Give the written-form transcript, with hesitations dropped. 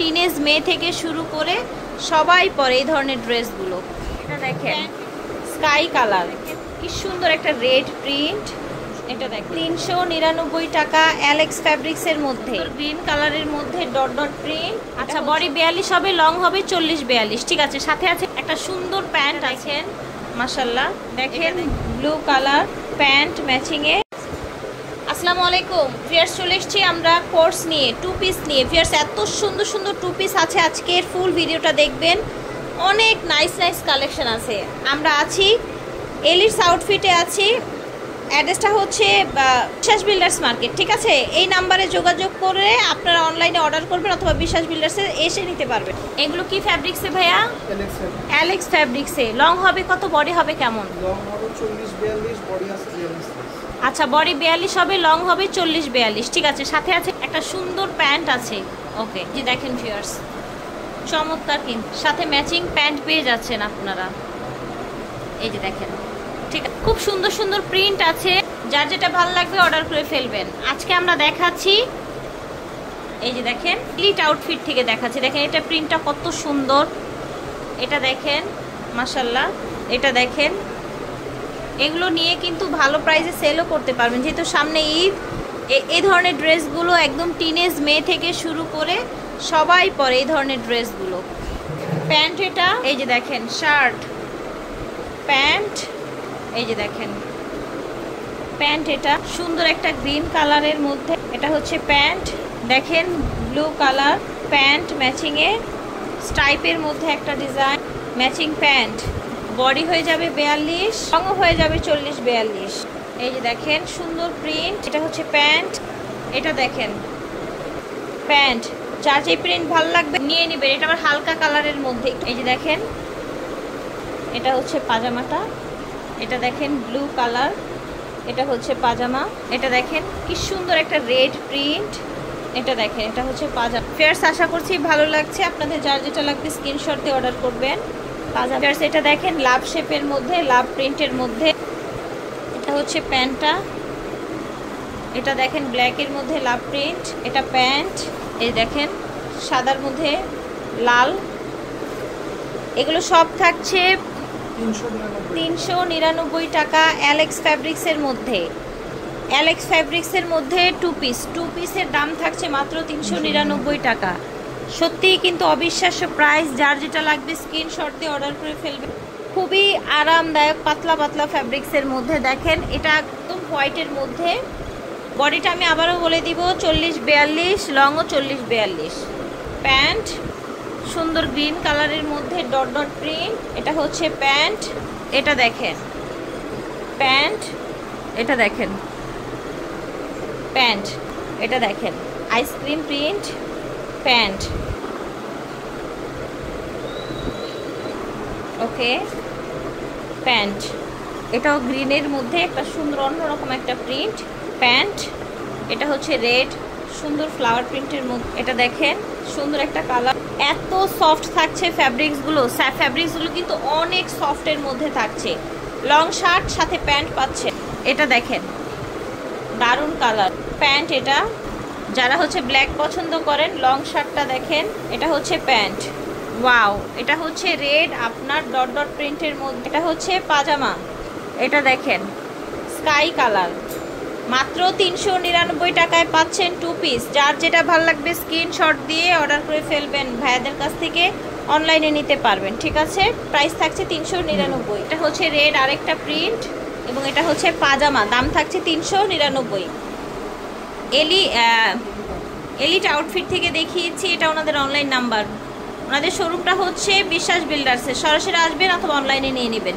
Teenage মেয়ে থেকে শুরু করে সবাই পরে এই ধরনের ড্রেসগুলো। এটা দেখেন স্কাই কালার, কি সুন্দর একটা রেড প্রিন্ট। এটা দেখেন 399 টাকা অ্যালেক্স ফ্যাব্রিক্সের মধ্যে, গ্রিন কালারের মধ্যে ডট ডট প্রিন্ট। আচ্ছা, বডি 42 হবে, লং হবে 40-42। ঠিক আছে, সাথে আছে একটা সুন্দর প্যান্ট আছেন মাশাআল্লাহ। দেখেন ব্লু কালার প্যান্ট ম্যাচিং এ। আসসালামু আলাইকুম ভিউয়ার্স, চলে এসেছি আমরা কোর্স নিয়ে, টু পিস নিয়ে। ভিউয়ার্স, এত সুন্দর সুন্দর টু পিস আছে, আজকের ফুল ভিডিওটা দেখবেন। অনেক নাইস নাইস কালেকশন আছে। আমরা আছি এলিটস আউটফিটে আছি। অ্যাড্রেসটা হচ্ছে বিশ্বাস বিল্ডার্স মার্কেট। ঠিক আছে, এই নাম্বারে যোগাযোগ করে আপনারা অনলাইনে অর্ডার করবেন অথবা বিশ্বাস বিল্ডার্সে এসে নিতে পারবেন। এগুলো কি ফ্যাব্রিক্সে ভাইয়া? অ্যালেক্স ফ্যাব্রিক্সে। লং হবে কত, বডি হবে কেমন? লং হবে 40-42, বডি আছে 42। আচ্ছা, বডি 42 হবে, লং হবে 40-42। ঠিক আছে, সাথে আছে একটা সুন্দর প্যান্ট আছে। ওকে, জি দেখেন ভিউয়ার্স, চমৎকার, কিন্তু সাথে ম্যাচিং প্যান্ট পেয়ে যাচ্ছেন আপনারা। এই যে দেখেন, ঠিক আছে, খুব সুন্দর সুন্দর প্রিন্ট আছে। যার যেটা ভালো লাগবে অর্ডার করে ফেলবেন। আজকে আমরা দেখাচ্ছি, এই যে দেখেন এলিট আউটফিট থেকে দেখাচ্ছি। দেখেন এটা প্রিন্টটা কত সুন্দর, এটা দেখেন মাশাআল্লাহ। এটা দেখেন, এগুলো নিয়ে কিন্তু ভালো প্রাইসে সেলও করতে পারবেন, যেহেতু সামনে ঈদ। এই ধরনের ড্রেসগুলো একদম টিনেজ মেয়ে থেকে শুরু করে সবাই পরে এই ধরনের ড্রেসগুলো। প্যান্ট এটা, এই যে দেখেন শার্ট প্যান্ট, এই যে দেখেন প্যান্ট, এটা সুন্দর একটা গ্রিন কালারের মধ্যে। এটা হচ্ছে প্যান্ট, দেখেন ব্লু কালার প্যান্ট ম্যাচিংয়ে, স্ট্রাইপের মধ্যে একটা ডিজাইন ম্যাচিং প্যান্ট। বডি হয়ে যাবে 42, লংও হয়ে যাবে 40-42। এই যে দেখেন সুন্দর প্রিন্ট। এটা হচ্ছে প্যান্ট, এটা দেখেন প্যান্ট। যার যে প্রিন্ট ভালো লাগবে নিয়ে নেবেন। এটা আবার হালকা কালারের মধ্যে। এই যে দেখেন, এটা হচ্ছে পাজামাটা। এটা দেখেন ব্লু কালার, এটা হচ্ছে পাজামা। এটা দেখেন কি সুন্দর একটা রেড প্রিন্ট। এটা দেখেন, এটা হচ্ছে পাজামা। ফেয়ার্স, আশা করছি ভালো লাগছে। আপনাদের যার যেটা লাগবে স্ক্রিনশট দিয়ে অর্ডার করবেন। পাজামা ফেয়ার্স, এটা দেখেন লাভ শেপের মধ্যে, লাভ প্রিন্টের মধ্যে। এটা হচ্ছে প্যান্টটা, এটা দেখেন ব্ল্যাকের মধ্যে লাভ প্রিন্ট। এটা প্যান্ট, এই দেখেন সাদার মধ্যে লাল। এগুলো সব থাকছে 399 টাকা অ্যালেক্স ফ্যাব্রিক্সের মধ্যে। অ্যালেক্স ফ্যাব্রিক্সের মধ্যে টু পিসের দাম থাকছে মাত্র 399 টাকা। সত্যিই কিন্তু অবিশ্বাস্য প্রাইস। যার যেটা লাগবে স্ক্রিনশট দিয়ে অর্ডার করে ফেলবে। খুবই আরামদায়ক পাতলা পাতলা ফ্যাব্রিক্সের মধ্যে। দেখেন এটা একদম হোয়াইটের মধ্যে। বডিটা আমি আবারও বলে দিব 40-42, লংও 40-42। প্যান্ট সুন্দর গ্রিন কালারের মধ্যে ডট ডট প্রিন্ট। এটা হচ্ছে প্যান্ট, এটা দেখেন প্যান্ট, এটা দেখেন প্যান্ট, এটা দেখেন আইসক্রিম প্রিন্ট প্যান্ট। ওকে, প্যান্ট এটাও গ্রিনের মধ্যে একটা সুন্দর অন্যরকম একটা প্রিন্ট প্যান্ট। এটা হচ্ছে রেড সুন্দর ফ্লাওয়ার প্রিন্টের মধ্যে। এটা দেখেন সুন্দর একটা কালার। এত সফট থাকছে ফ্যাব্রিক্সগুলো কিন্তু অনেক সফটের মধ্যে থাকছে। লং শার্ট সাথে প্যান্ট পাচ্ছে। এটা দেখেন দারুণ কালার প্যান্ট। এটা যারা হচ্ছে ব্ল্যাক পছন্দ করেন, লং শার্টটা দেখেন। এটা হচ্ছে প্যান্ট, ওয়াও। এটা হচ্ছে রেড আপনার ডট ডট প্রিন্টের মধ্যে। এটা হচ্ছে পাজামা, এটা দেখেন স্কাই কালার। মাত্র 399 টাকায় পাচ্ছেন টু পিস। যার যেটা ভালো লাগবে স্ক্রিনশট দিয়ে অর্ডার করে ফেলবেন। ভাইয়াদের কাছ থেকে অনলাইনে নিতে পারবেন। ঠিক আছে, প্রাইস থাকছে 399। এটা হচ্ছে রেড আরেকটা প্রিন্ট, এবং এটা হচ্ছে পাজামা, দাম থাকছে 399। এলিট আউটফিট থেকে দেখিয়েছি, এটা ওনাদের অনলাইন নাম্বার। ওনাদের শোরুমটা হচ্ছে বিশ্বাস বিল্ডার্সে। সরাসরি আসবেন অথবা অনলাইনে নিয়ে নেবেন।